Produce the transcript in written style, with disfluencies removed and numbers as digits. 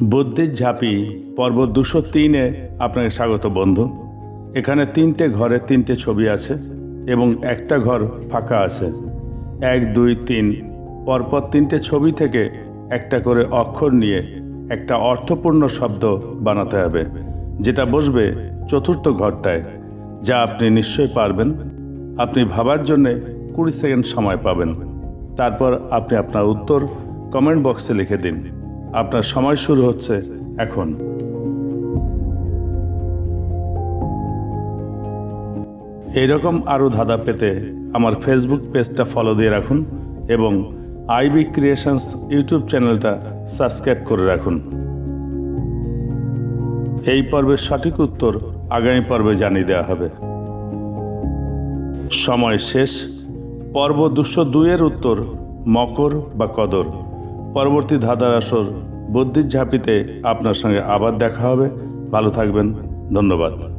বুদ্ধির ঝাঁপি পর্ব 203-এ আপনাকে স্বাগত বন্ধু। এখানে 3টে ঘরে 3টে ছবি আছে এবং একটা ঘর ফাঁকা আছে। 1, 2, 3 পরপর 3টে ছবি থেকে একটা করে অক্ষর নিয়ে একটা অর্থপূর্ণ শব্দ বানাতে হবে, যেটা বসবে চতুর্থ ঘরটায়, যা আপনি নিশ্চয়ই পারবেন। আপনি ভাবার জন্যে 20 সেকেন্ড সময় পাবেন। তারপর আপনি আপনার উত্তর কমেন্ট বক্সে লিখে দিন। আপনার সময় শুরু হচ্ছে এখন। এইরকম আরও ধাঁধা পেতে আমার ফেসবুক পেজটা ফলো দিয়ে রাখুন এবং আইবি ক্রিয়েশনস ইউটিউব চ্যানেলটা সাবস্ক্রাইব করে রাখুন। এই পর্বের সঠিক উত্তর আগামী পর্বে জানিয়ে দেওয়া হবে। সময় শেষ। পর্ব 202-এর উত্তর মকর বা কদর। পরবর্তী ধাঁধার আসর বুদ্ধির ঝাঁপিতে আপনার সঙ্গে আবার দেখা হবে। ভালো থাকবেন। ধন্যবাদ।